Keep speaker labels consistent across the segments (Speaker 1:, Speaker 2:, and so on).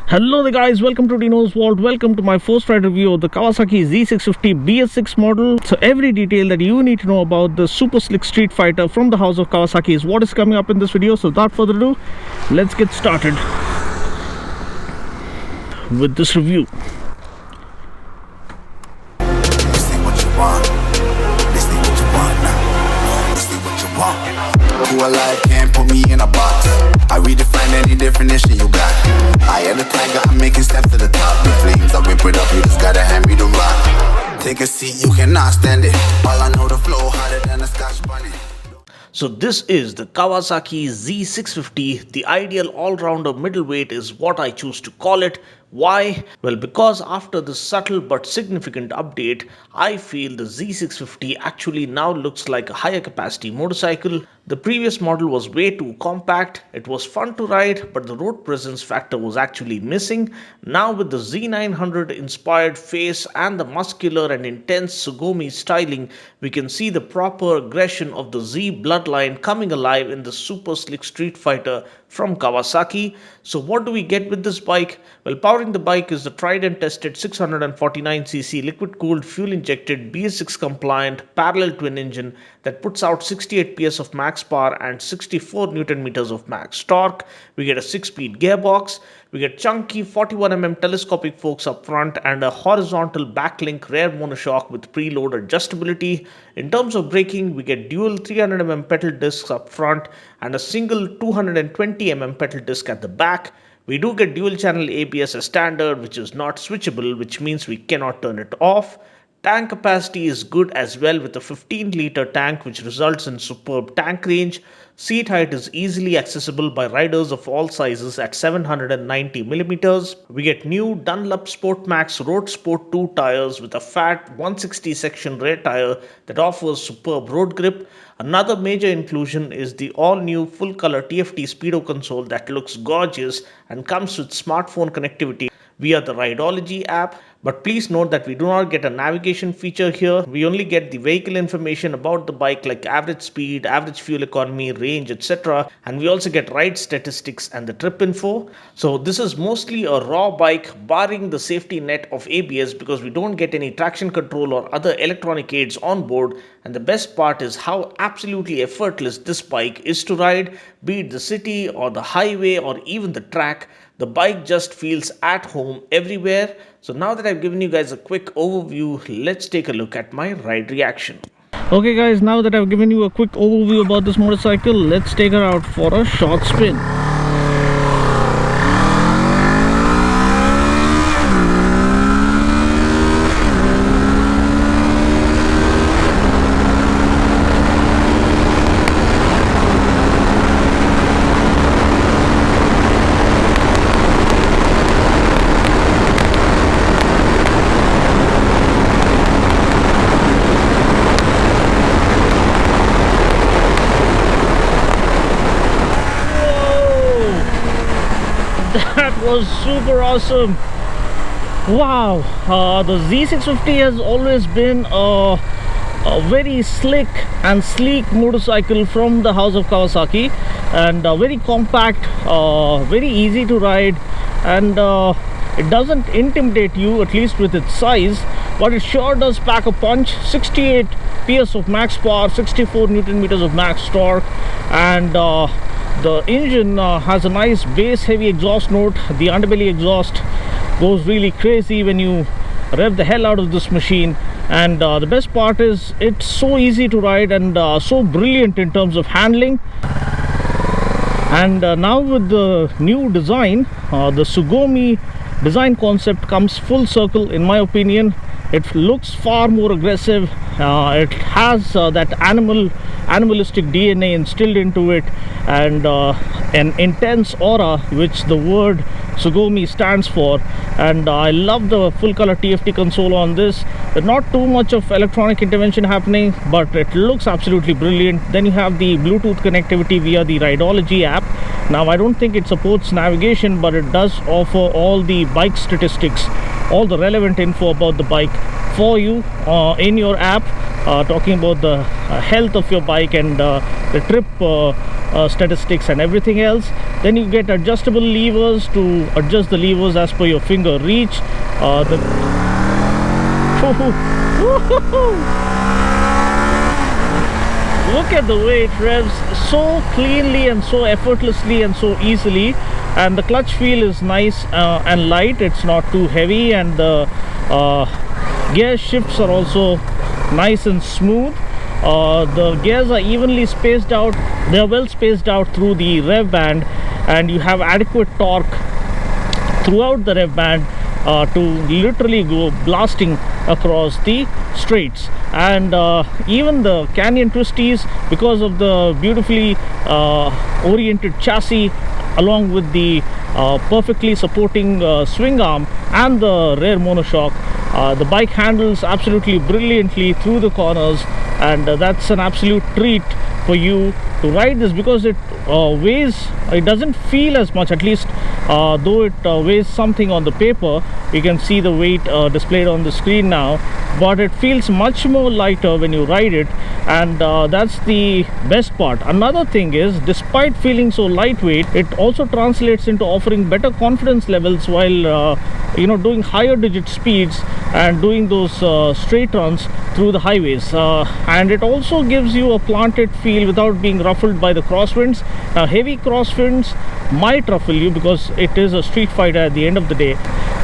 Speaker 1: Hello there guys, welcome to Dinos World. Welcome to my first ride review of the Kawasaki Z650 BS6 model. So every detail that you need to know about the super slick street fighter from the house of Kawasaki is what is coming up in this video. So without further ado, let's get started with this review.
Speaker 2: Who alive can't put me in a box. I redefine any definition you got. I am the tiger, I'm making steps to the top. The flames, I whip it up, you just gotta hand me the rock. Take a seat, you cannot stand it. All I know, the flow harder than a Scotch bunny.
Speaker 1: So this is the Kawasaki Z650. The ideal all-rounder middleweight is what I choose to call it. Why? Well, because after this subtle but significant update, I feel the Z650 actually now looks like a higher capacity motorcycle. The previous model was way too compact. It was fun to ride, but the road presence factor was actually missing. Now with the Z900 inspired face and the muscular and intense Tsugomi styling, we can see the proper aggression of the Z bloodline coming alive in the super slick street fighter from Kawasaki. So what do we get with this bike? Well, powering the bike is the tried and tested 649cc liquid cooled fuel injected BS6 compliant parallel twin engine that puts out 68 PS of max power and 64 Newton meters of max torque. We get a 6-speed gearbox. We get chunky 41mm telescopic forks up front and a horizontal backlink rear monoshock with preload adjustability. In terms of braking, we get dual 300mm pedal discs up front and a single 220mm pedal disc at the back. We do get dual channel ABS as standard, which is not switchable, which means we cannot turn it off. Tank capacity is good as well with a 15-liter tank, which results in superb tank range. Seat height is easily accessible by riders of all sizes at 790mm. We get new Dunlop Sport Max Road Sport 2 tires with a fat 160 section rear tire that offers superb road grip. Another major inclusion is the all-new full-color TFT Speedo console that looks gorgeous and comes with smartphone connectivity via the Rideology app. But please note that we do not get a navigation feature here. We only get the vehicle information about the bike like average speed, average fuel economy, range, etc. And we also get ride statistics and the trip info. So this is mostly a raw bike barring the safety net of ABS because we don't get any traction control or other electronic aids on board. And the best part is how absolutely effortless this bike is to ride, be it the city or the highway or even the track. The bike just feels at home everywhere. So now that I've given you guys a quick overview, let's take a look at my ride reaction. Okay guys, now that I've given you a quick overview about this motorcycle, let's take her out for a short spin. That was super awesome. Wow, the Z650 has always been a very slick and sleek motorcycle from the house of Kawasaki, and very compact, very easy to ride, and it doesn't intimidate you, at least with its size, but it sure does pack a punch. 68 PS of max power, 64 Newton meters of max torque, and the engine has a nice bass heavy exhaust note. The underbelly exhaust goes really crazy when you rev the hell out of this machine, and the best part is it's so easy to ride and so brilliant in terms of handling. And now with the new design, the Tsugomi design concept comes full circle in my opinion. It looks far more aggressive. It has that animalistic DNA instilled into it, and an intense aura, which the word Tsugomi stands for. And I love the full color TFT console on this. There's not too much of electronic intervention happening, but it looks absolutely brilliant. Then you have the Bluetooth connectivity via the Rideology app. Now I don't think it supports navigation, but it does offer all the bike statistics, all the relevant info about the bike for you in your app, talking about the health of your bike and the trip statistics and everything else. Then you get adjustable levers to adjust the levers as per your finger reach. Look at the way it revs so cleanly and so effortlessly and so easily, and the clutch feel is nice and light. It's not too heavy, and the gear shifts are also nice and smooth. The gears are evenly spaced out. They are well spaced out through the rev band, and you have adequate torque throughout the rev band to literally go blasting across the straights. And even the canyon twisties, because of the beautifully oriented chassis along with the perfectly supporting swing arm and the rear monoshock, the bike handles absolutely brilliantly through the corners, and that's an absolute treat for you to ride this, because it it doesn't feel as much, at least though it weighs something on the paper. You can see the weight displayed on the screen now, but it feels much more lighter when you ride it, and that's the best part. Another thing is, despite feeling so lightweight, it also translates into offering better confidence levels while doing higher digit speeds and doing those straight runs through the highways, and it also gives you a planted feel without being ruffled by the crosswinds. Now, heavy crosswinds might ruffle you because it is a street fighter at the end of the day,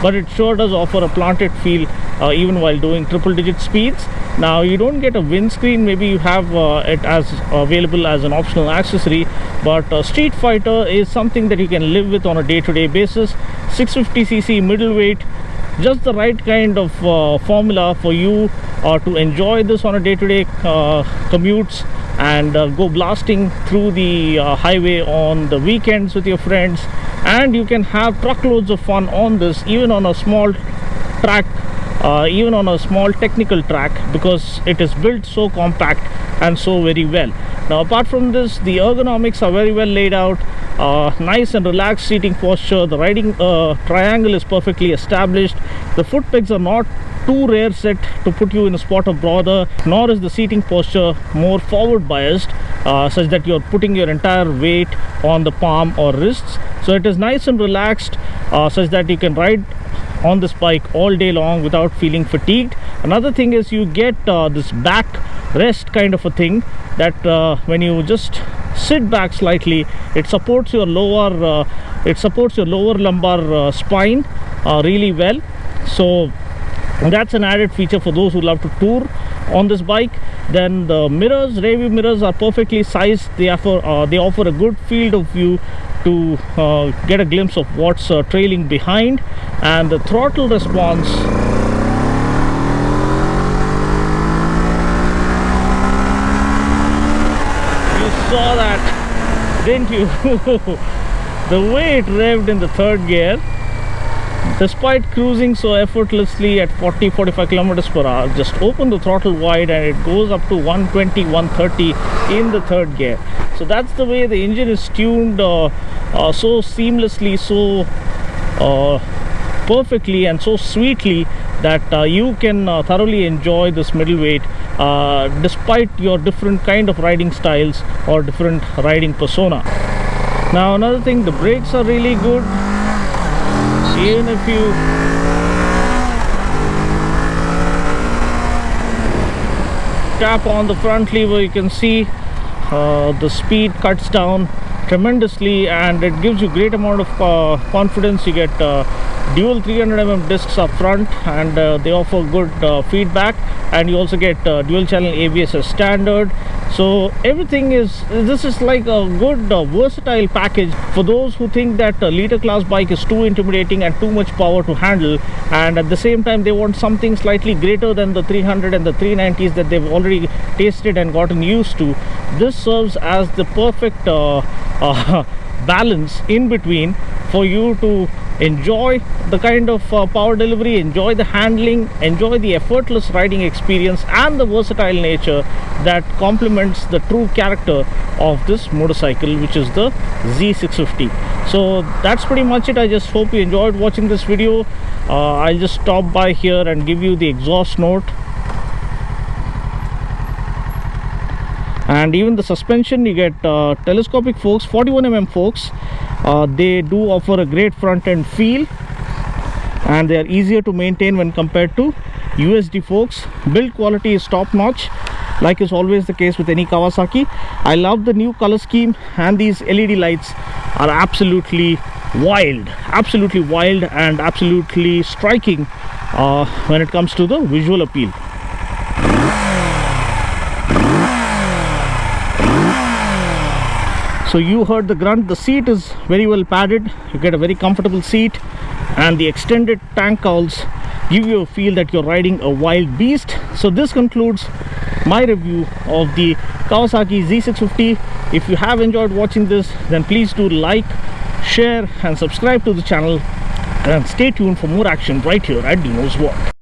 Speaker 1: but it sure does offer a planted feel even while doing triple digit speeds. Now, you don't get a windscreen. Maybe you have it as available as an optional accessory, but street fighter is something that you can live with on a day-to-day basis. 650cc middleweight, just the right kind of formula for you to enjoy this on a day-to-day commutes and go blasting through the highway on the weekends with your friends. And you can have truckloads of fun on this, even on a small track, even on a small technical track, because it is built so compact and so very well. Now, apart from this, the ergonomics are very well laid out. Nice and relaxed seating posture. The riding triangle is perfectly established. The foot pegs are not too rear set to put you in a spot of bother, nor is the seating posture more forward biased such that you're putting your entire weight on the palm or wrists. So it is nice and relaxed such that you can ride on this bike all day long without feeling fatigued. Another thing is, you get this back rest kind of a thing that when you just sit back slightly, it supports your lower lumbar spine really well. So that's an added feature for those who love to tour on this bike. Then the mirrors, rear view mirrors, are perfectly sized. They offer a good field of view to get a glimpse of what's trailing behind. And the throttle response, you saw that, didn't you? The way it revved in the third gear, despite cruising so effortlessly at 40-45 kilometers per hour. Just open the throttle wide and it goes up to 120, 130 in the third gear. So that's the way the engine is tuned so seamlessly, so perfectly and so sweetly, that you can thoroughly enjoy this middleweight despite your different kind of riding styles or different riding persona. Now, another thing, the brakes are really good. Even if you tap on the front lever, you can see the speed cuts down tremendously, and it gives you great amount of confidence. You get dual 300mm discs up front, and they offer good feedback, and you also get dual channel ABS as standard. So this is like a good versatile package for those who think that a liter class bike is too intimidating and too much power to handle, and at the same time they want something slightly greater than the 300 and the 390s that they've already tasted and gotten used to. This serves as the perfect balance in between for you to enjoy the kind of power delivery, enjoy the handling, enjoy the effortless riding experience and the versatile nature that complements the true character of this motorcycle, which is the Z650. So that's pretty much it. I just hope you enjoyed watching this video. I'll just stop by here and give you the exhaust note. And even the suspension, you get telescopic forks, 41mm forks. They do offer a great front end feel, and they are easier to maintain when compared to USD forks. Build quality is top notch, like is always the case with any Kawasaki. I love the new color scheme, and these LED lights are absolutely wild and absolutely striking when it comes to the visual appeal. So you heard the grunt. The seat is very well padded. You get a very comfortable seat, and the extended tank cowls give you a feel that you're riding a wild beast. So this concludes my review of the Kawasaki Z650. If you have enjoyed watching this, then please do like, share and subscribe to the channel, and stay tuned for more action right here at Dinos Vlog.